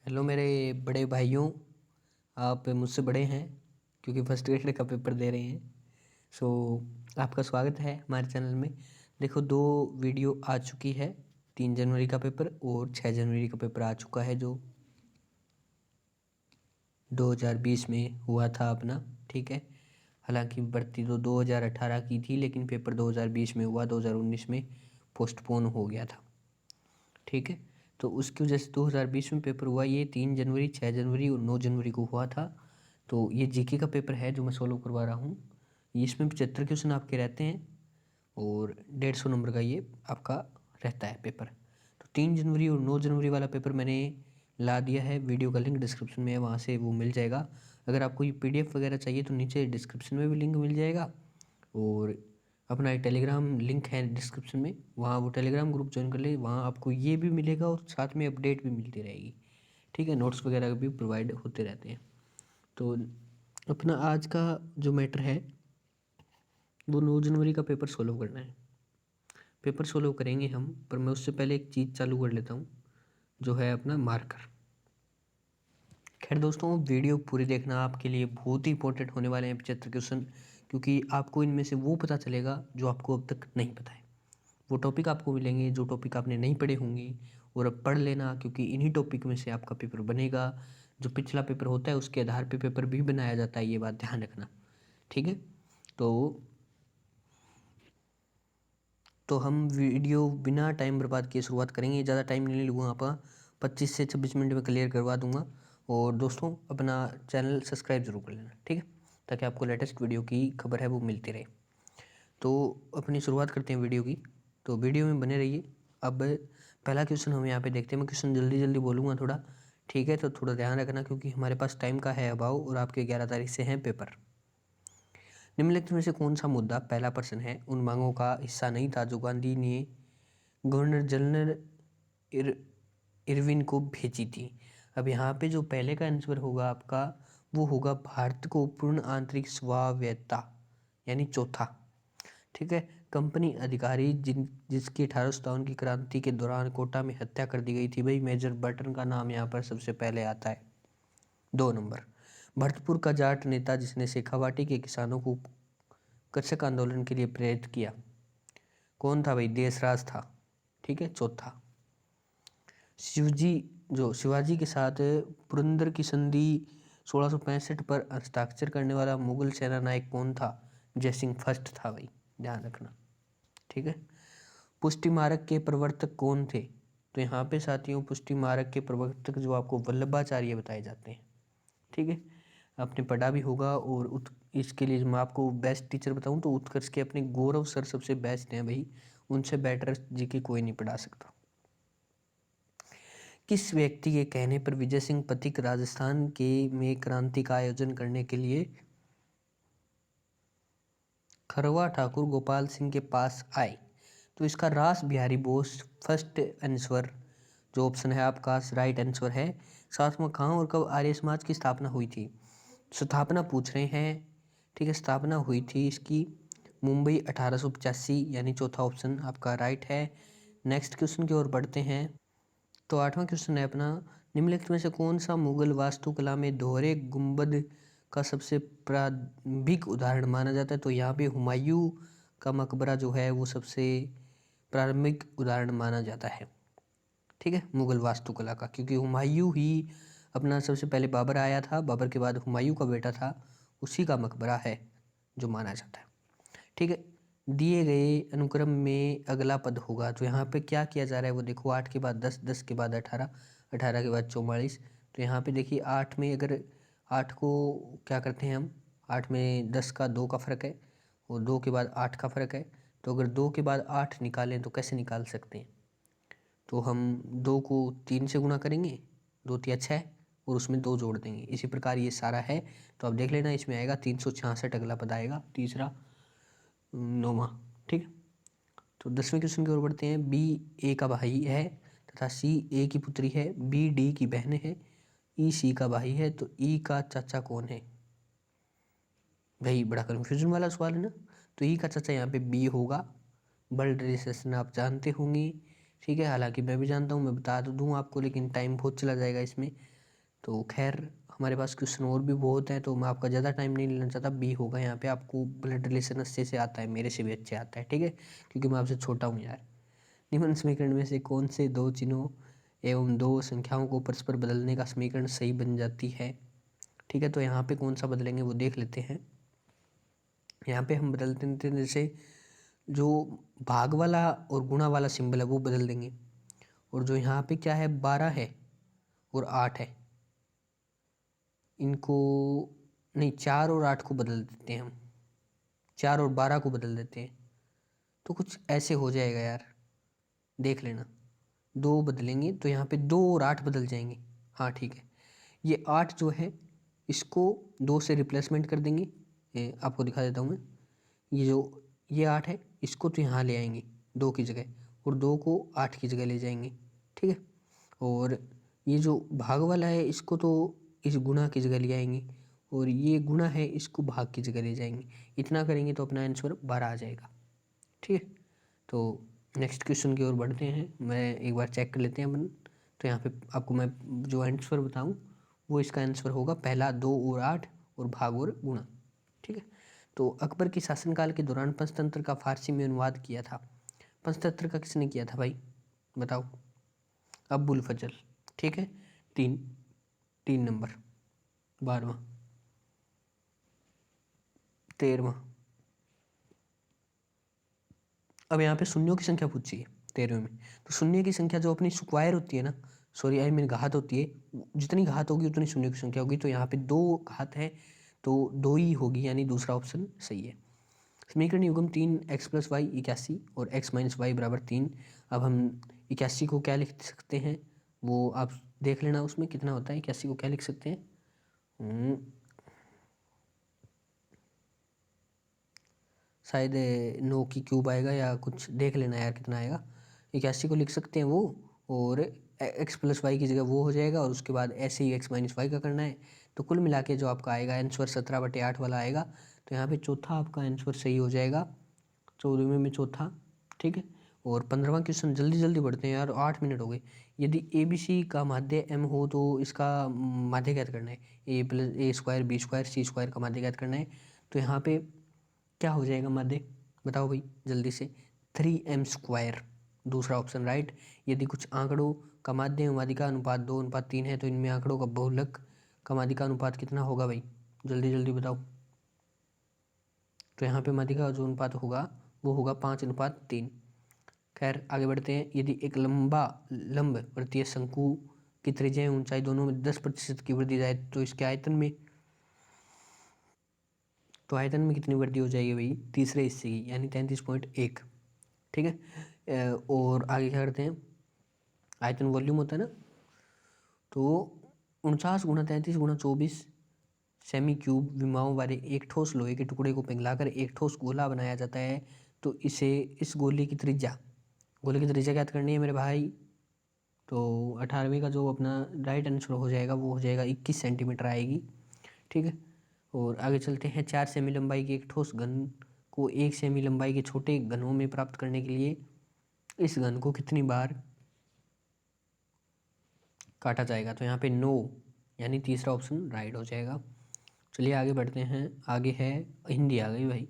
Hello मेरे बड़े भाइयों। आप मुझसे बड़े हैं क्योंकि फर्स्ट ग्रेड का पेपर दे रहे हैं। सो आपका स्वागत है हमारे चैनल में। देखो, 2 वीडियो आ चुकी है। 3 जनवरी का पेपर और 6 जनवरी का पेपर आ चुका है, जो 2020 में हुआ था अपना। ठीक है, हालांकि भर्ती तो 2018 की थी, लेकिन पेपर 2020 में हुआ, 2019 में पोस्टपोन हो गया था। ठीक है, तो उसकी वजह से 2020 में पेपर हुआ। ये 3 जनवरी, 6 जनवरी और 9 जनवरी को हुआ था। तो ये जीके का पेपर है जो मैं सोल्व करवा रहा हूँ। इसमें 75 क्वेश्चन आपके रहते हैं और 150 नंबर का ये आपका रहता है पेपर। तो 3 जनवरी और 9 जनवरी वाला पेपर मैंने ला दिया है। वीडियो का लिंक डिस्क्रिप्शन में है, वहाँ से वो मिल जाएगा। अगर आपको ये PDF वगैरह चाहिए तो नीचे डिस्क्रिप्शन में भी लिंक मिल जाएगा। और अपना एक टेलीग्राम लिंक है डिस्क्रिप्शन में, वहाँ वो टेलीग्राम ग्रुप ज्वाइन कर ले, वहाँ आपको ये भी मिलेगा और साथ में अपडेट भी मिलती रहेगी। ठीक है, नोट्स वगैरह भी प्रोवाइड होते रहते हैं। तो अपना आज का जो मैटर है वो 9 जनवरी का पेपर सोल्व करना है। पेपर सोल्व करेंगे हम, पर मैं उससे पहले एक चीज़ चालू कर लेता हूँ, जो है अपना मार्कर। खैर दोस्तों, वीडियो पूरी देखना, आपके लिए बहुत ही इंपॉर्टेंट होने वाले हैं 75 क्वेश्चन, क्योंकि आपको इनमें से वो पता चलेगा जो आपको अब तक नहीं पता है। वो टॉपिक आपको मिलेंगे जो टॉपिक आपने नहीं पढ़े होंगे, और अब पढ़ लेना, क्योंकि इन्हीं टॉपिक में से आपका पेपर बनेगा। जो पिछला पेपर होता है उसके आधार पे पेपर भी बनाया जाता है, ये बात ध्यान रखना। ठीक है, तो हम वीडियो बिना टाइम बर्बाद किए शुरुआत करेंगे। ज़्यादा टाइम नहीं लूँगा, आप 25 से 26 मिनट में क्लियर करवा दूंगा। और दोस्तों, अपना चैनल सब्सक्राइब जरूर कर लेना, ठीक है, ताकि आपको लेटेस्ट वीडियो की खबर है वो मिलती रहे। तो अपनी शुरुआत करते हैं वीडियो की, तो वीडियो में बने रहिए। अब पहला क्वेश्चन हम यहाँ पे देखते हैं। मैं क्वेश्चन जल्दी जल्दी बोलूँगा थोड़ा, ठीक है, तो थोड़ा ध्यान रखना, क्योंकि हमारे पास टाइम का है अभाव और आपके 11 तारीख से हैं पेपर। निम्नलिखित में से कौन सा मुद्दा, पहला प्रश्न है, उन मांगों का हिस्सा नहीं था जो गांधी ने गवर्नर जनरल इरविन को भेजी थी? अब यहाँ पे जो पहले का आंसर होगा आपका, वो होगा भारत को पूर्ण आंतरिक स्वायत्तता, यानी चौथा। ठीक है, कंपनी अधिकारी जिसकी 1857 की क्रांति के दौरान कोटा में हत्या कर दी गई थी, भाई मेजर बर्टन का नाम यहाँ पर सबसे पहले आता है। 2 नंबर, भरतपुर का जाट नेता जिसने शेखावाटी के किसानों को कृषक आंदोलन के लिए प्रेरित किया, कौन था भाई? देशराज था। ठीक है, चौथा। शिवजी जो शिवाजी के साथ पुरंदर की संधि 1665 पर हस्ताक्षर करने वाला मुगल सेना नायक कौन था? जयसिंह फर्स्ट था भाई, ध्यान रखना। ठीक है, पुष्टि मार्ग के प्रवर्तक कौन थे? तो यहाँ पे साथियों, पुष्टि मार्ग के प्रवर्तक जो आपको वल्लभाचार्य बताए जाते हैं। ठीक है, आपने पढ़ा भी होगा। और इसके लिए मैं आपको बेस्ट टीचर बताऊं तो उत्कर्ष के अपने गौरव सर सबसे बेस्ट हैं भाई, उनसे बेटर जीके कोई नहीं पढ़ा सकता। किस व्यक्ति के कहने पर विजय सिंह पथिक राजस्थान के में क्रांति का आयोजन करने के लिए खरवा ठाकुर गोपाल सिंह के पास आए? तो इसका रास बिहारी बोस फर्स्ट आंसर, जो ऑप्शन है आपका राइट आंसर है। सातवां, कहाँ और कब आर्य समाज की स्थापना हुई थी? स्थापना पूछ रहे हैं। ठीक है, स्थापना हुई थी इसकी मुंबई 1885, यानी चौथा ऑप्शन आपका राइट है। नेक्स्ट क्वेश्चन की ओर बढ़ते हैं। तो 8वां क्वेश्चन है अपना, निम्नलिखित में से कौन सा मुगल वास्तुकला में दोहरे गुंबद का सबसे प्रारंभिक उदाहरण माना जाता है? तो यहाँ पे हुमायूं का मकबरा जो है वो सबसे प्रारंभिक उदाहरण माना जाता है। ठीक है, मुगल वास्तुकला का, क्योंकि हुमायूं ही अपना सबसे पहले, बाबर आया था, बाबर के बाद हुमायूं का बेटा था, उसी का मकबरा है जो माना जाता है। ठीक है, दिए गए अनुक्रम में अगला पद होगा। तो यहाँ पे क्या किया जा रहा है वो देखो, 8 के बाद 10, 10 के बाद 18, 18 के बाद 44। तो यहाँ पे देखिए 8 में, अगर 8 को क्या करते हैं हम, 8 में 10 का 2 का फ़र्क है और 2 के बाद 8 का फ़र्क है। तो अगर 2 के बाद 8 निकालें तो कैसे निकाल सकते हैं? तो हम 2 को 3 से गुना करेंगे, 2 तिया 6, और उसमें 2 जोड़ देंगे। इसी प्रकार ये सारा है। तो आप देख लेना, इसमें आएगा 366 अगला पद आएगा, तीसरा 9वां। ठीक है, तो 10वें क्वेश्चन की ओर बढ़ते हैं। बी ए का भाई है तथा सी ए की पुत्री है, बी डी की बहन है, ई सी का भाई है, तो ई का चाचा कौन है? भाई बड़ा कन्फ्यूजन वाला सवाल है ना। तो ई का चाचा यहाँ पे बी होगा। ब्लड रिसेशन आप जानते होंगे। ठीक है, हालांकि मैं भी जानता हूँ, मैं बता तो दूँ आपको, लेकिन टाइम बहुत चला जाएगा इसमें। तो खैर हमारे पास क्वेश्चन और भी बहुत हैं, तो मैं आपका ज़्यादा टाइम नहीं लेना चाहता। बी होगा यहाँ पे। आपको ब्लड रिलेशन अच्छे से आता है, मेरे से भी अच्छे आता है, ठीक है, क्योंकि मैं आपसे छोटा हूँ यार। निम्न समीकरण में से कौन से दो चिन्हों एवं दो संख्याओं को परस्पर बदलने का समीकरण सही बन जाती है? ठीक है, तो यहाँ पे कौन सा बदलेंगे वो देख लेते हैं। यहाँ पे हम बदल देते हैं, जैसे जो भाग वाला और गुणा वाला सिंबल है वो बदल देंगे, और जो यहाँ पे क्या है 12 है और 8 है, इनको नहीं 4 और 8 को बदल देते हैं हम, 4 और 12 को बदल देते हैं, तो कुछ ऐसे हो जाएगा यार, देख लेना। दो बदलेंगे तो यहाँ पे 2 और 8 बदल जाएंगे। हाँ ठीक है, ये 8 जो है इसको 2 से रिप्लेसमेंट कर देंगे। आपको दिखा देता हूँ मैं। ये 8 है, इसको तो यहाँ ले आएंगे 2 की जगह, और 2 को 8 की जगह ले जाएंगे, ठीक है। और ये जो भाग वाला है इसको तो इस गुणा की जगह ले आएंगे, और ये गुणा है इसको भाग की जगह ले जाएंगे। इतना करेंगे तो अपना आंसर 12 आ जाएगा, ठीक है। तो नेक्स्ट क्वेश्चन की ओर बढ़ते हैं। मैं एक बार चेक कर लेते हैं अपन। तो यहाँ पे आपको मैं जो आंसर बताऊँ वो इसका आंसर होगा पहला 2 और 8 और भाग और गुणा, ठीक है। तो अकबर के शासनकाल के दौरान पंचतंत्र का फारसी में अनुवाद किया था। पंचतंत्र का किसने किया था भाई, बताओ? अब्बुल फजल, ठीक है। 3 नंबर, 12वां, 13वां। अब यहाँ पे शून्यों की संख्या पूछी है 13वें में, तो शून्य की संख्या जो अपनी स्क्वायर होती है ना, सॉरी आई मीन घात होती है, जितनी घात होगी उतनी शून्य की संख्या होगी। तो यहाँ पे 2 घात है तो 2 ही होगी, यानी दूसरा ऑप्शन सही है। समीकरण युग्म 3x+y 81 और x-y बराबर 3। अब हम 81 को क्या लिख सकते हैं वो आप देख लेना, उसमें कितना होता है। 81 को क्या लिख सकते हैं, शायद 9 की क्यूब आएगा या कुछ, देख लेना यार कितना आएगा। 81 को लिख सकते हैं वो, और x+y की जगह वो हो जाएगा, और उसके बाद ऐसे ही x-y का करना है। तो कुल मिला के जो आपका आएगा आंसर 17/8 वाला आएगा। तो यहाँ पे चौथा आपका आंसर सही हो जाएगा, 14वें में चौथा, ठीक है। और 15वां क्वेश्चन, जल्दी जल्दी बढ़ते हैं यार, 8 मिनट हो गए। यदि ABC का माध्य m हो तो इसका माध्य ज्ञात करना है। a+a² b² c² का माध्य ज्ञात करना है। तो यहाँ पे क्या हो जाएगा माध्य, बताओ भाई जल्दी से। 3m², दूसरा ऑप्शन राइट। यदि कुछ आंकड़ों का माध्य माध्यिका अनुपात 2:3 है तो इनमें आंकड़ों का बहुलक का माध्यिका अनुपात कितना होगा भाई, जल्दी जल्दी बताओ। तो यहाँ पे माध्यिका का जो अनुपात होगा वो होगा 5:3। खैर आगे बढ़ते हैं। यदि एक लंब वृत्तीय शंकु की त्रिज्या एवं ऊंचाई दोनों में 10% की वृद्धि जाए तो इसके आयतन में, तो आयतन में कितनी वृद्धि हो जाएगी भाई, तीसरे हिस्से की, यानी 33.1, ठीक है। और आगे क्या करते हैं, आयतन वॉल्यूम होता है ना, तो 49 × 33 × 24 सेमी क्यूब विमाओं वाले एक ठोस लोहे के टुकड़े को पिघलाकर एक ठोस गोला बनाया जाता है। तो इस गोले की त्रिज्या, ज्ञात करनी है मेरे भाई। तो 18वें का जो अपना राइट आंसर हो जाएगा वो हो जाएगा 21 सेंटीमीटर आएगी, ठीक है। और आगे चलते हैं। 4 सेमी लंबाई के एक ठोस घन को 1 सेमी लंबाई के छोटे घनों में प्राप्त करने के लिए इस घन को कितनी बार काटा जाएगा? तो यहाँ पे 9, यानी तीसरा ऑप्शन राइट हो जाएगा। चलिए आगे बढ़ते हैं। आगे है, हिंदी आ गई भाई।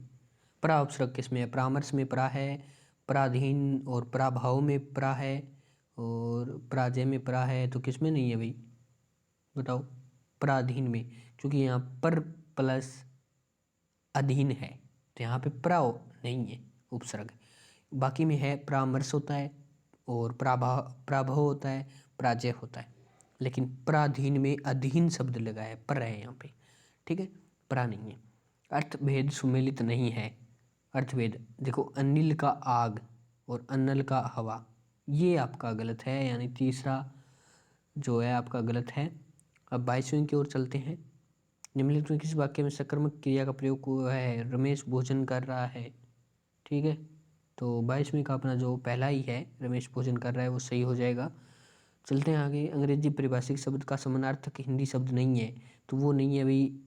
परा उपसर्ग किस में है? परामर्श में परा है, पराधीन और पराभाव में परा है, और पराजय में परा है। तो किस में नहीं है भाई, बताओ? पराधीन में, क्योंकि यहाँ पर प्लस अधीन है, तो यहाँ पे प्रा नहीं है उपसर्ग। बाकी में है परामर्श होता है, और प्राभव होता है, पराजय होता है। लेकिन पराधीन में अधीन शब्द लगा है, पर है यहाँ पे, ठीक है, परा नहीं है। अर्थभेद सुमेलित नहीं है। अर्थभेद देखो, अनिल का आग और अनल का हवा, ये आपका गलत है, यानी तीसरा जो है आपका गलत है। अब 22वें की ओर चलते हैं। निम्नलिखित में किस वाक्य में सकर्मक क्रिया का प्रयोग हुआ है? रमेश भोजन कर रहा है, ठीक है। तो 22वें का अपना जो पहला ही है, रमेश भोजन कर रहा है, वो सही हो जाएगा। चलते हैं आगे। अंग्रेजी परिभाषिक शब्द का समानार्थक हिंदी शब्द नहीं है, तो वो नहीं है भाई।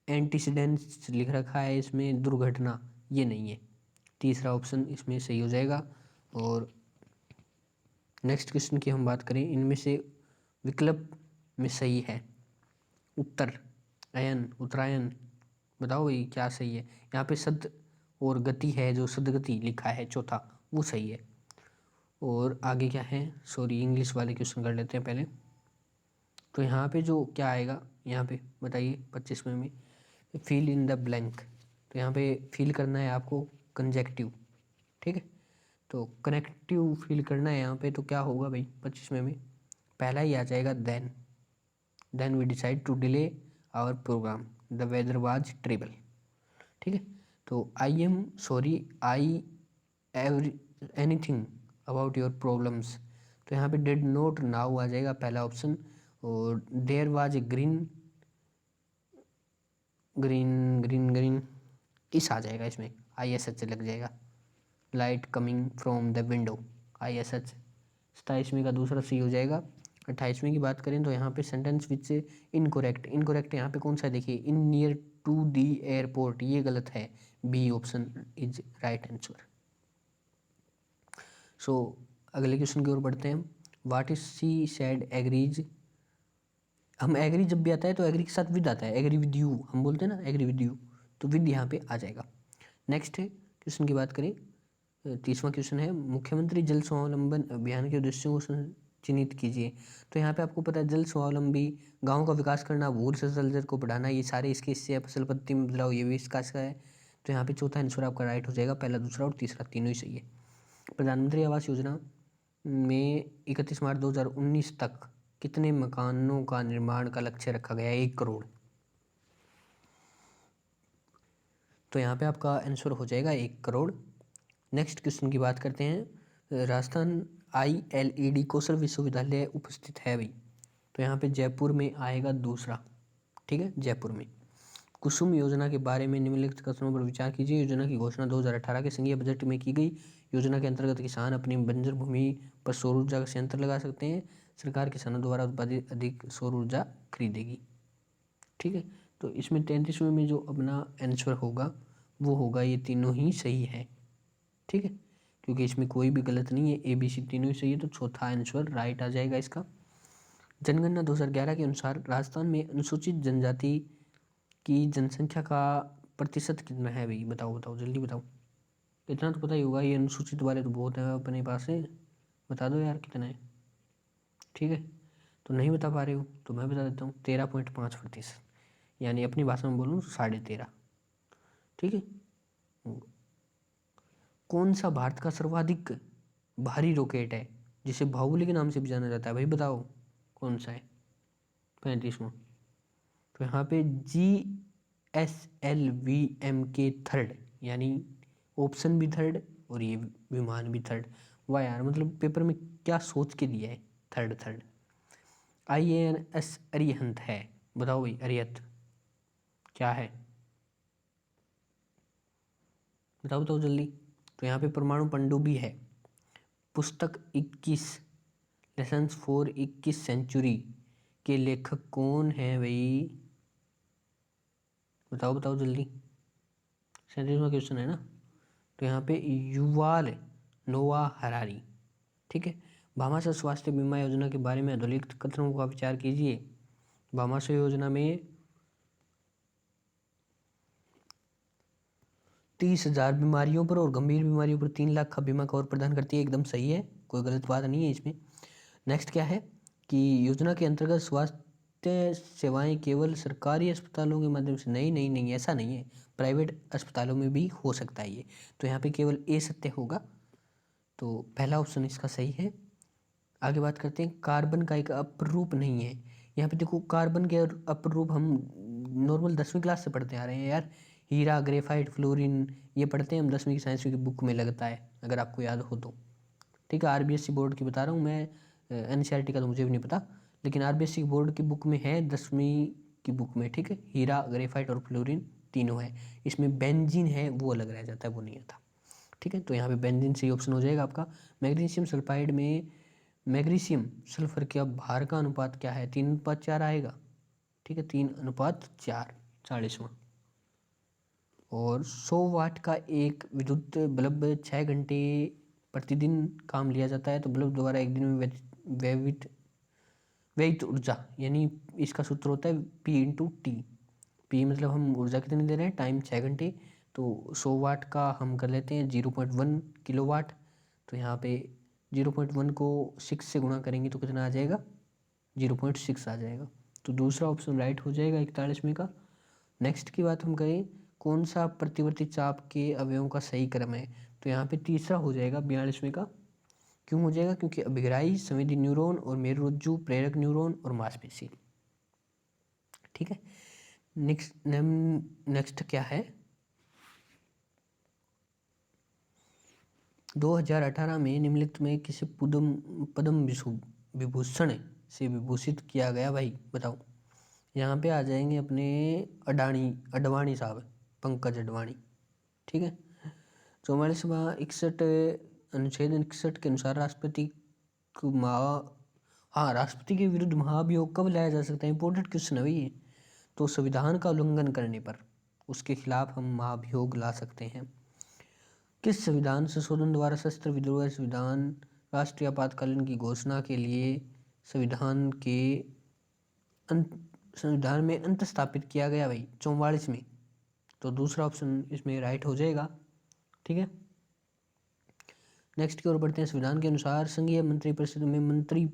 एंटीसीडेंट्स लिख रखा है इसमें, दुर्घटना, ये नहीं है। तीसरा ऑप्शन इसमें सही हो जाएगा। और नेक्स्ट क्वेश्चन की हम बात करें, इनमें से विकल्प में सही है। उत्तर अयन उत्तरायण, बताओ भाई क्या सही है। यहाँ पे सद और गति है, जो सदगति लिखा है चौथा, वो सही है। और आगे क्या है, सॉरी इंग्लिश वाले क्वेश्चन कर लेते हैं पहले। तो यहाँ पे जो क्या आएगा, यहाँ पे बताइए 25वें में फिल इन द ब्लैंक। तो यहाँ पे फिल करना है आपको कंजेक्टिव, ठीक है। तो कनेक्टिव फिल करना है यहाँ पे, तो क्या होगा भाई 25वें में, पहला ही आ जाएगा then we decide to delay our program, the weather was terrible, ठीक है। तो I am sorry I every anything about your problems, तो यहाँ पे डिड नॉट नाउ आ जाएगा पहला ऑप्शन। और there was a green green green green इस आ जाएगा, इसमें आई एस एच लग जाएगा, light coming from the window, I S H. 27वें का दूसरा सी हो जाएगा। 28वें की बात करें तो यहाँ पे सेंटेंस विच इनकोरेक्ट, इनकोरेक्ट यहाँ पे कौन सा देखिए, in near to the airport, ये गलत है, B option is right answer. So अगले क्वेश्चन की ओर बढ़ते हैं। What is C said agrees, हम एग्री जब भी आता है तो एग्री के साथ विद आता है, एग्री विद यू हम बोलते हैं ना, एग्री विद यू, तो विद यहाँ पे आ जाएगा। नेक्स्ट है क्वेश्चन की बात करें, 30वां क्वेश्चन है, मुख्यमंत्री जल स्वावलंबन अभियान के उद्देश्यों को चिन्हित कीजिए। तो यहाँ पे आपको पता है जल स्वावलंबी, गाँव का विकास करना, भू जल जल को बढ़ाना, ये सारे इसके हिस्से है, फसल पत्ती में बदलाव, ये भी इसका है। तो यहाँ पे चौथा आंसर आपका राइट हो जाएगा, पहला दूसरा और तीसरा तीनों ही सही है। प्रधानमंत्री आवास योजना में 31 मार्च 2019 तक कितने मकानों का निर्माण का लक्ष्य रखा गया है, 1 करोड़। तो यहाँ पे आपका आंसर हो जाएगा 1 करोड़। नेक्स्ट क्वेश्चन की बात करते हैं, राजस्थान ILED कौशल विश्वविद्यालय उपस्थित है भाई। तो यहाँ पे जयपुर में आएगा दूसरा, ठीक है, जयपुर में। कुसुम योजना के बारे में निम्नलिखित कथनों पर विचार कीजिए। योजना की घोषणा 2018 के संघीय बजट में की गई। योजना के अंतर्गत किसान अपनी बंजर भूमि पर सौर ऊर्जा का संयंत्र लगा सकते हैं। सरकार किसानों द्वारा उत्पादित अधिक सौर ऊर्जा खरीदेगी, ठीक है। तो इसमें 33वें में जो अपना आंसर होगा वो होगा, ये तीनों ही सही है, ठीक है, क्योंकि इसमें कोई भी गलत नहीं है, ABC तीनों ही सही है, तो चौथा आंसर राइट आ जाएगा इसका। जनगणना 2011 के अनुसार राजस्थान में अनुसूचित जनजाति की जनसंख्या का प्रतिशत कितना है भाई, बताओ बताओ जल्दी बताओ। इतना तो पता ही होगा, ये अनुसूचित वाले तो बहुत है अपने पास है, बता दो यार कितना है, ठीक है। तो नहीं बता पा रहे हो तो मैं बता देता हूँ, 13.5%, यानी अपनी भाषा में बोलूँ तो 13.5, ठीक है। कौन सा भारत का सर्वाधिक भारी रॉकेट है जिसे बाहुबली के नाम से भी जाना जाता है, भाई बताओ कौन सा है। 35वां, तो यहाँ पे GSLV-M थर्ड, यानी ऑप्शन भी थर्ड और ये विमान भी थर्ड। वाह यार, मतलब पेपर में क्या सोच के दिया है, थर्ड थर्ड। IANS अरिहंत है, बताओ भाई अरिहंत क्या है, बताओ बताओ जल्दी। तो यहाँ पे परमाणु पनडुब्बी है। पुस्तक 21 लेसन्स फॉर 21 सेंचुरी के लेखक कौन है भाई, बताओ बताओ जल्दी। 37वां क्वेश्चन है ना। तो यहाँ पे युवाल नोआ हरारी, ठीक है। भामाशाह स्वास्थ्य बीमा योजना के बारे में अधोलिखित कथनों का विचार कीजिए। भामाशाह योजना में 30,000 बीमारियों पर और गंभीर बीमारियों पर 3 लाख का बीमा कवर प्रदान करती है, एकदम सही है, कोई गलत बात नहीं है इसमें। नेक्स्ट क्या है कि योजना के अंतर्गत स्वास्थ्य सेवाएं केवल सरकारी अस्पतालों के माध्यम से, नहीं नहीं नहीं ऐसा नहीं है, प्राइवेट अस्पतालों में भी हो सकता है ये। तो यहाँ पे केवल ए सत्य होगा, तो पहला ऑप्शन इसका सही है। आगे बात करते हैं, कार्बन का एक अपरूप नहीं है। यहाँ पे देखो कार्बन के अपरूप हम नॉर्मल 10वीं क्लास से पढ़ते आ रहे हैं यार, हीरा ग्रेफाइट फ्लोरीन, ये पढ़ते हैं हम 10वीं की साइंस की बुक में लगता है, अगर आपको याद हो तो, ठीक है। RBSC बोर्ड की बता रहा हूँ मैं, NCERT का तो मुझे भी नहीं पता, लेकिन RBSC बोर्ड की बुक में है, 10वीं की बुक में, ठीक है। हीरा ग्रेफाइट और फ्लोरीन तीनों है, इसमें बेंजीन है वो अलग रह जाता है, वो नहीं आता, ठीक है। तो यहाँ पे बेंजीन सही ऑप्शन हो जाएगा आपका। मैग्नीशियम सल्फाइड में मैग्नीशियम सल्फर का भार का अनुपात क्या है, 3:4 आएगा, ठीक है, 3:4, 40वां। और 100 वाट का एक विद्युत बल्ब 6 घंटे प्रतिदिन काम लिया जाता है, तो बल्ब द्वारा एक दिन में व्यतीत व्ययित ऊर्जा, यानी इसका सूत्र होता है P/T। P मतलब हम ऊर्जा कितनी दे रहे हैं, टाइम 6 घंटे, तो 100 वाट का हम कर लेते हैं 0.1 किलोवाट। तो यहाँ पे 0.1 को 6 से गुणा करेंगे तो कितना आ जाएगा, 0.6 आ जाएगा। तो दूसरा ऑप्शन राइट हो जाएगा 41वें का। नेक्स्ट की बात हम करें, कौन सा प्रतिवर्ती चाप के अवयवों का सही क्रम है, तो यहाँ पे तीसरा हो जाएगा 42वें का। क्यों हो जाएगा, क्योंकि अभिग्राही, संवेदी न्यूरॉन और मेरुरज्जु, प्रेरक न्यूरॉन और मांसपेशी। ठीक है। नेक्स्ट क्या है, 2018 में निम्नलिखित में किसे पद्म विभूषण से विभूषित किया गया भाई, बताओ। यहाँ पे आ जाएंगे अपने अडवाणी साहब, पंकज अडवाणी। ठीक है। 44वां 61 अनुच्छेद 61 के अनुसार राष्ट्रपति को राष्ट्रपति के विरुद्ध महाभियोग कब लाया जा सकता है, इंपॉर्टेंट क्वेश्चन है भाई ये। तो संविधान का उल्लंघन करने पर उसके खिलाफ हम महाभियोग ला सकते हैं। किस संविधान संशोधन द्वारा शस्त्र विद्रोह संविधान राष्ट्रीय आपातकालीन की घोषणा के लिए संविधान में अंत स्थापित किया गया भाई, 44 में। तो दूसरा ऑप्शन इसमें राइट हो जाएगा। ठीक है। नेक्स्ट की ओर बढ़ते हैं। संविधान के अनुसार संघीय मंत्रिपरिषद में मंत्री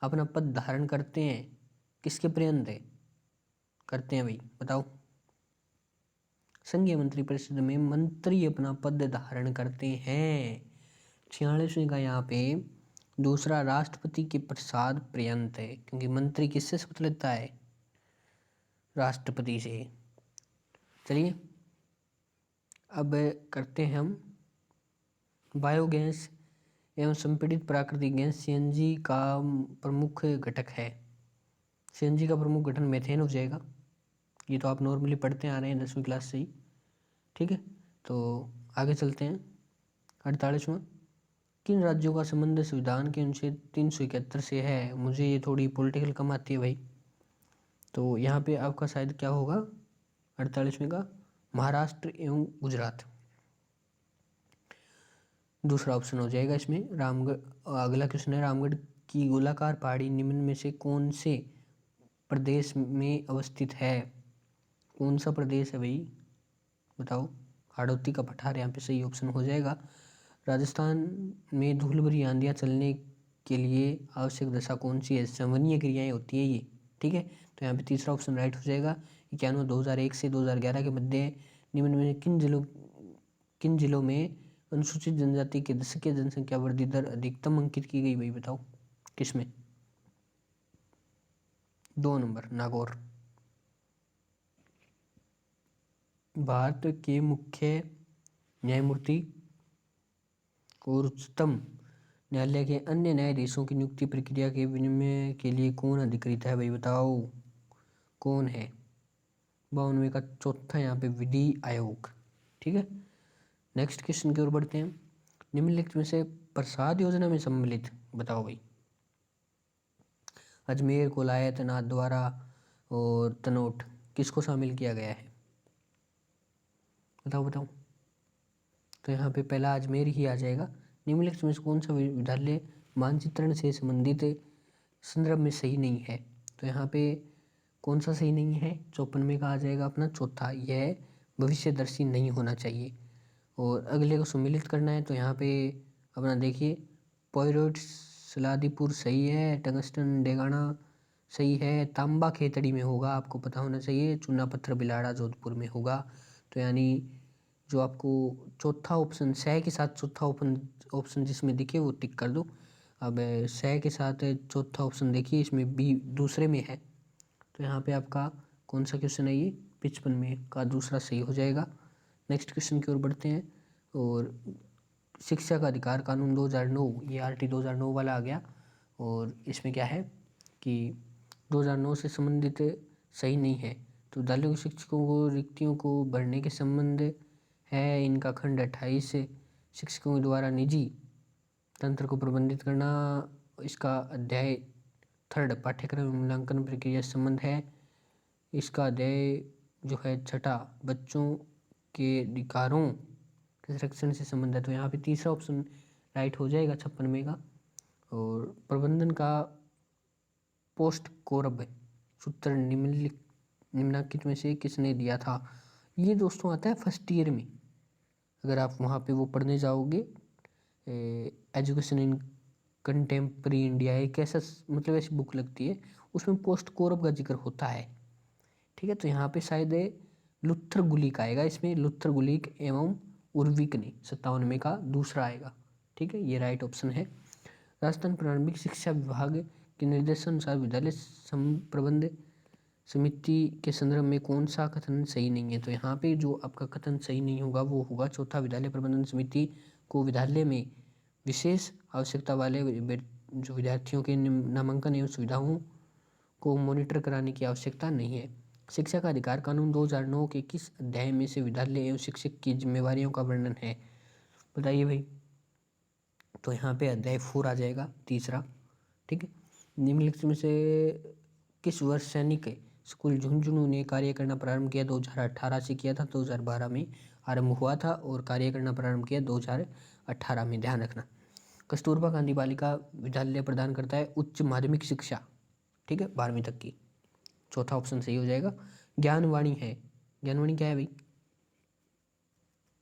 अपना पद धारण करते हैं, किसके पर्यंत है करते हैं भाई, बताओ। संघीय मंत्रिपरिषद में मंत्री अपना पद धारण करते हैं। 46वें का यहाँ पे दूसरा राष्ट्रपति के प्रसाद पर्यंत है, क्योंकि मंत्री किससे शपथ लेता है, राष्ट्रपति से। चलिए अब करते हैं हम बायोगैस एवं संपीड़ित प्राकृतिक गैस सीएनजी का प्रमुख घटक है। सीएनजी का प्रमुख घटक मेथेन हो जाएगा। ये तो आप नॉर्मली पढ़ते आ रहे हैं 10वीं क्लास से ही। ठीक है। तो आगे चलते हैं। 48वां, किन राज्यों का संबंध संविधान के अनुच्छेद 371 से है। मुझे ये थोड़ी पॉलिटिकल कम आती है भाई, तो यहाँ पे आपका शायद क्या होगा 48वें का, महाराष्ट्र एवं गुजरात। दूसरा ऑप्शन हो जाएगा इसमें रामगढ़। अगला क्वेश्चन है, रामगढ़ की गोलाकार पहाड़ी निम्न में से कौन से प्रदेश में अवस्थित है। कौन सा प्रदेश है भाई, बताओ। हाड़ौती का पठार यहाँ पे सही ऑप्शन हो जाएगा। राजस्थान में धूल भरी आंधियाँ चलने के लिए आवश्यक दशा कौन सी है, संवहनीय क्रियाएं होती है ये। ठीक है। तो यहाँ पे तीसरा ऑप्शन राइट हो जाएगा। 91 2001 से 2011 के मध्य निम्न में किन जिलों में अनुसूचित जनजाति के दशकीय जनसंख्या वृद्धि दर अधिकतम अंकित की गई भाई, बताओ किसमें। 2 नंबर नागौर। भारत के मुख्य न्यायमूर्ति और उच्चतम न्यायालय के अन्य न्यायाधीशों की नियुक्ति प्रक्रिया के विनिमय के लिए कौन अधिकृत है भाई, बताओ कौन है। 52वें का चौथा यहाँ पे विधि आयोग। ठीक है। नेक्स्ट क्वेश्चन की ओर बढ़ते हैं। निम्नलिखित में से प्रसाद योजना में सम्मिलित, बताओ भाई। अजमेर, कोलायत, नाथद्वारा और तनोट किसको शामिल किया गया है, बताओ बताओ। तो यहाँ पे पहला अजमेर ही आ जाएगा। निम्नलिखित में से कौन सा विद्यालय मानचित्रण से संबंधित संदर्भ में सही नहीं है। तो यहाँ पे कौन सा सही नहीं है, 54वें का आ जाएगा अपना चौथा, यह भविष्यदर्शी नहीं होना चाहिए। और अगले को सम्मिलित करना है, तो यहाँ पे अपना देखिए, पोइरोट सलादीपुर सही है, टंगस्टन डेगाना सही है, तांबा खेतड़ी में होगा, आपको पता होना चाहिए, चूना पत्थर बिलाड़ा जोधपुर में होगा। तो यानी जो आपको चौथा ऑप्शन सह के साथ चौथा ऑप्शन जिसमें दिखे वो टिक कर दो। अब सह के साथ चौथा ऑप्शन देखिए, इसमें बी दूसरे में है। तो यहाँ पे आपका कौन सा क्वेश्चन है, ये 55 में का दूसरा सही हो जाएगा। नेक्स्ट क्वेश्चन की ओर बढ़ते हैं। और शिक्षा का अधिकार कानून 2009, ये RT 2009 वाला आ गया। और इसमें क्या है कि 2009 से संबंधित सही नहीं है। तो विद्यालयों के शिक्षकों को रिक्तियों को भरने के संबंध है इनका खंड 28, शिक्षकों के द्वारा निजी तंत्र को प्रबंधित करना, इसका अध्याय 3 पाठ्यक्रम मूल्यांकन प्रक्रिया से संबंध है। इसका अध्याय जो है 6 बच्चों के अधिकारों के संरक्षण से संबंध है। तो यहाँ पे तीसरा ऑप्शन राइट हो जाएगा 56 में का। और प्रबंधन का पोस्ट कोरब सूत्र निम्नलिखित में से किसने दिया था? ये दोस्तों आता है फर्स्ट ईयर में, अगर आप वहाँ पे वो पढ़ने जाओगे, एजुकेशन इन कंटेम्प्रेरी इंडिया, एक ऐसा मतलब ऐसी बुक लगती है, उसमें पोस्ट कोरब का जिक्र होता है। ठीक है, तो यहाँ पे शायद लुत्थर गुलिक आएगा, इसमें लुत्थर गुलिक एवं उर्विक ने 97 का दूसरा आएगा। ठीक है, ये राइट ऑप्शन है। राजस्थान प्रारंभिक शिक्षा विभाग के निर्देशन अनुसार विद्यालय प्रबंध समिति के संदर्भ में कौन सा कथन सही नहीं है? तो यहाँ पे जो आपका कथन सही नहीं होगा वो होगा चौथा, विद्यालय प्रबंधन समिति को विद्यालय में विशेष आवश्यकता वाले जो विद्यार्थियों के नामांकन एवं सुविधाओं को मॉनिटर कराने की आवश्यकता नहीं है। शिक्षा का अधिकार कानून 2009 के किस अध्याय में से विद्यालय एवं शिक्षक की जिम्मेवारियों का वर्णन है? बताइए भाई। तो यहाँ पे अध्याय 4 आ जाएगा, तीसरा। ठीक है, निम्नलिखित में से किस वर्ष सैनिक स्कूल झुंझुनू ने कार्य करना प्रारंभ किया? 2018 से किया था, 2012 में आरंभ हुआ था और कार्य करना प्रारंभ किया 2018 में, ध्यान रखना। कस्तूरबा गांधी बालिका विद्यालय प्रदान करता है उच्च माध्यमिक शिक्षा, ठीक है, 12वीं तक की, चौथा ऑप्शन सही हो जाएगा। ज्ञानवाणी है, ज्ञानवाणी क्या है भाई?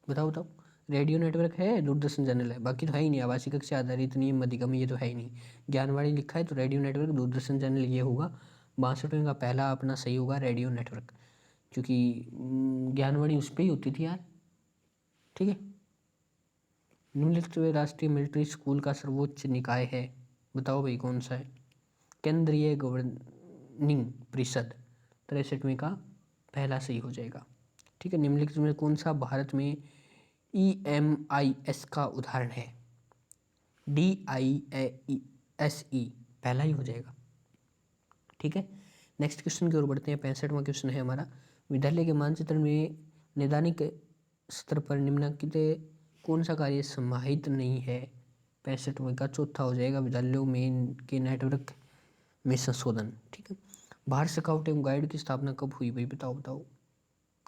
बताओ बताओ। रेडियो नेटवर्क है, दूरदर्शन चैनल है, बाकी तो है ही नहीं। आवासीय कक्षा आधारित नियम अधिगम ये तो है ही नहीं। ज्ञानवाणी लिखा है तो रेडियो नेटवर्क, दूरदर्शन चैनल ये होगा। 62वें का पहला अपना सही होगा रेडियो नेटवर्क, क्योंकि ज्ञानवाणी उस पर ही होती थी यार। ठीक है, निम्नलिखित में राष्ट्रीय मिलिट्री स्कूल का सर्वोच्च निकाय है? बताओ भाई कौन सा है? केंद्रीय गवर्निंग परिषद, 63वें का पहला सही हो जाएगा। ठीक है, निम्नलिखित में कौन सा भारत में EMIS का उदाहरण है? DISE पहला ही हो जाएगा। ठीक है, नेक्स्ट क्वेश्चन की ओर बढ़ते हैं। 65वां क्वेश्चन है हमारा, विद्यालय के मानचित्र में नैदानिक स्तर पर निम्नलिखित कौन सा कार्य समाहित नहीं है? 65वें का चौथा हो जाएगा, विद्यालयों में के नेटवर्क में संशोधन। ठीक है, भारत स्काउट एवं गाइड की स्थापना कब हुई भाई? बताओ बताओ।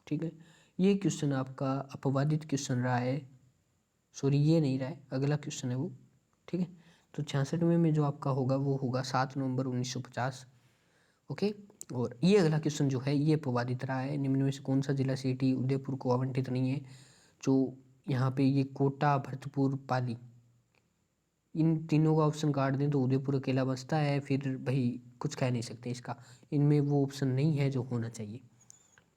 ठीक है, ये क्वेश्चन आपका अपवादित क्वेश्चन रहा है, सॉरी ये नहीं रहा है, अगला क्वेश्चन है वो। ठीक है, तो 66वें में जो आपका होगा वो होगा 7 नवंबर 1950। ओके, और ये अगला क्वेश्चन जो है ये अपवादित रहा है। निम्न में से कौन सा जिला सिटी उदयपुर को आवंटित नहीं है? जो यहाँ पे ये कोटा, भरतपुर, पाली, इन तीनों का ऑप्शन काट दें तो उदयपुर अकेला बचता है, फिर भाई कुछ कह नहीं सकते इसका, इनमें वो ऑप्शन नहीं है जो होना चाहिए।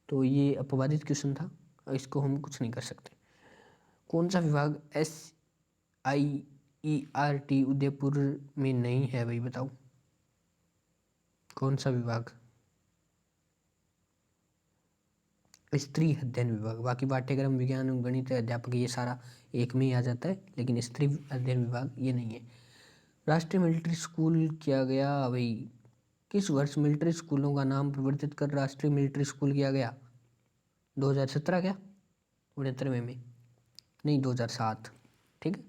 तो ये अपवादित क्वेश्चन था, इसको हम कुछ नहीं कर सकते। कौन सा विभाग SIERT उदयपुर में नहीं है भाई? बताओ कौन सा विभाग? स्त्री अध्ययन विभाग। बाकी पाठ्यक्रम विज्ञान, गणित, अध्यापक ये सारा एक में ही आ जाता है, लेकिन स्त्री अध्ययन विभाग ये नहीं है। राष्ट्रीय मिलिट्री स्कूल किया गया भाई, किस वर्ष मिलिट्री स्कूलों का नाम परिवर्तित कर राष्ट्रीय मिलिट्री स्कूल किया गया? 2017 क्या? 69वें में नहीं, 2007। ठीक है,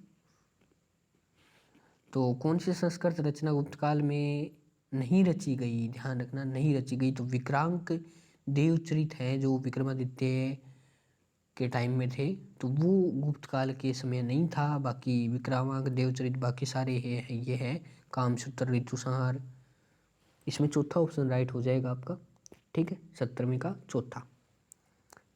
तो कौन सी संस्कृत रचना गुप्त काल में नहीं रची गई? ध्यान रखना, नहीं रची गई। तो विक्रांक देवचरित है जो विक्रमादित्य के टाइम में थे, तो वो गुप्त काल के समय नहीं था। बाकी विक्रांक देवचरित बाकी सारे है, ये है कामसूत्र, ऋतुसंहार, इसमें चौथा ऑप्शन राइट हो जाएगा आपका। ठीक है, 70वें का चौथा।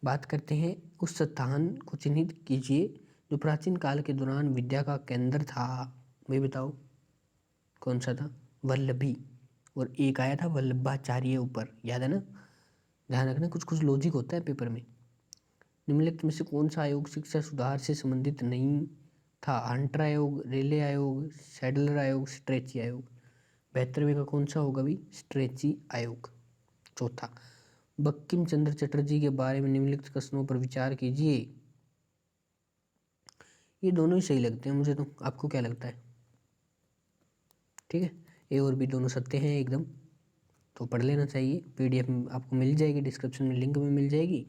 बात करते हैं उस स्थान को चिन्हित कीजिए जो प्राचीन काल के दौरान विद्या का केंद्र था। भाई बताओ कौन सा था? वल्लभी, और एक आया था वल्लभाचार्य ऊपर, याद है ना? ध्यान रखना, कुछ कुछ लॉजिक होता है पेपर में। निम्नलिखित में से कौन सा आयोग शिक्षा सुधार से संबंधित नहीं था? हंटर आयोग, रेले आयोग, सैडलर आयोग, स्ट्रेची आयोग। 72वें का कौन सा होगा भाई? स्ट्रेची आयोग, चौथा। बंकिम चंद्र चटर्जी के बारे में निम्नलिखित कथनों पर विचार कीजिए। ये दोनों ही सही लगते हैं मुझे, तो आपको क्या लगता है? ठीक है, ए और बी दोनों सत्य हैं एकदम, तो पढ़ लेना चाहिए। PDF आपको मिल जाएगी, डिस्क्रिप्शन में लिंक में मिल जाएगी,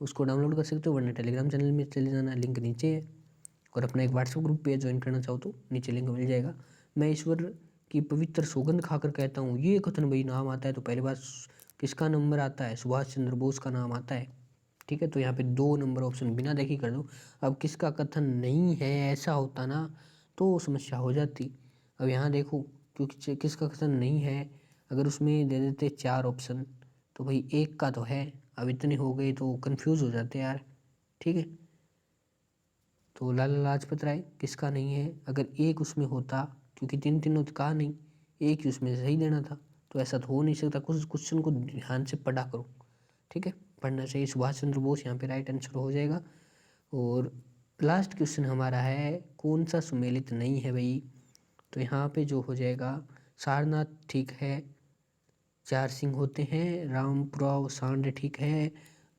उसको डाउनलोड कर सकते हो, वरना टेलीग्राम चैनल में चले जाना, लिंक नीचे है। और अपना एक व्हाट्सएप ग्रुप पे ज्वाइन करना चाहो तो नीचे लिंक मिल जाएगा। मैं ईश्वर की पवित्र सौगंध खाकर कहता हूँ, ये कथन भाई नाम आता है तो पहली बार किसका नंबर आता है? सुभाष चंद्र बोस का नाम आता है। ठीक है, तो यहाँ पे 2 नंबर ऑप्शन बिना देखे कर दो। अब किसका कथन नहीं है, ऐसा होता ना तो समस्या हो जाती। अब यहाँ देखो, क्योंकि किसका कथन नहीं है, अगर उसमें दे देते 4 ऑप्शन तो भाई एक का तो है, अब इतने हो गए तो कंफ्यूज हो जाते हैं यार। ठीक है, तो लाला लाजपत राय किसका नहीं है? अगर एक उसमें होता, क्योंकि तीनों तो कहा नहीं, एक ही उसमें सही देना था, तो ऐसा तो हो नहीं सकता। कुछ क्वेश्चन को ध्यान से पढ़ा करो, ठीक है, पढ़ना चाहिए। सुभाष चंद्र बोस यहाँ पे राइट आंसर हो जाएगा। और लास्ट क्वेश्चन हमारा है, कौन सा सुमेलित नहीं है भाई? तो यहाँ पे जो हो जाएगा, सारनाथ ठीक है, 4 सिंह होते हैं, रामपुरा सांड ठीक है,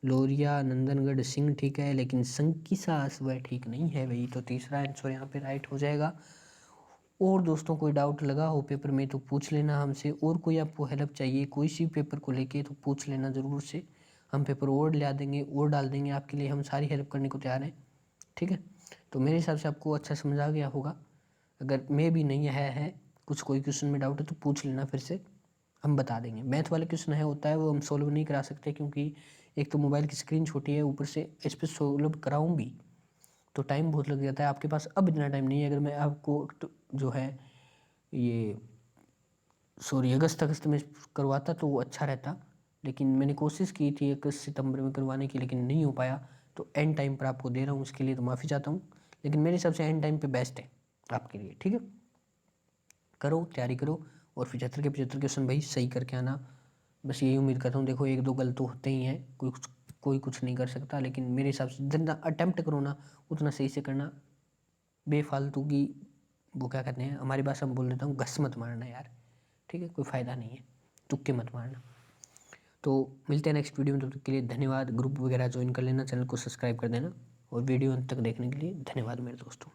लोरिया नंदनगढ़ सिंह ठीक है, लेकिन संकिसा वह ठीक नहीं है भाई। तो तीसरा आंसर यहाँ पे राइट हो जाएगा। और दोस्तों कोई डाउट लगा हो पेपर में तो पूछ लेना हमसे, और कोई आपको हेल्प चाहिए कोई सी पेपर को लेके तो पूछ लेना ज़रूर से। हम पेपर और ला देंगे और डाल देंगे आपके लिए, हम सारी हेल्प करने को तैयार हैं। ठीक है, तो मेरे हिसाब से आपको अच्छा समझ आ गया होगा। अगर मैं भी नहीं है कुछ कोई क्वेश्चन में डाउट है तो पूछ लेना फिर से, हम बता देंगे। मैथ वाले क्वेश्चन है होता है वो हम सोल्व नहीं करा सकते, क्योंकि एक तो मोबाइल की स्क्रीन छोटी है, ऊपर से इस पर सोल्व कराऊँ भी तो टाइम बहुत लग जाता है। आपके पास अब इतना टाइम नहीं है। अगर मैं आपको तो जो है ये अगस्त में करवाता तो वो अच्छा रहता, लेकिन मैंने कोशिश की थी 21 सितंबर में करवाने की, लेकिन नहीं हो पाया। तो एंड टाइम पर आपको दे रहा हूँ, उसके लिए तो माफ़ी चाहता हूँ, लेकिन मेरे हिसाब से एंड टाइम पे बेस्ट है आपके लिए। ठीक है, करो तैयारी करो, और 75 के 75 क्वेश्चन भाई सही करके आना। बस यही उम्मीद करता हूँ। देखो 1-2 गलत तो होते ही हैं, कोई कुछ नहीं कर सकता, लेकिन मेरे हिसाब से जितना अटेम्प्ट करो ना उतना सही से करना। बेफालतू की वो क्या कहते हैं, हमारी भाषा में बोल देता हूँ, घस मत मारना यार। ठीक है, कोई फ़ायदा नहीं है, तुक्के मत मारना। तो मिलते हैं नेक्स्ट वीडियो में, तब तक के लिए धन्यवाद। ग्रुप वगैरह ज्वाइन कर लेना, चैनल को सब्सक्राइब कर देना, और वीडियो अंत तक देखने के लिए धन्यवाद मेरे दोस्तों।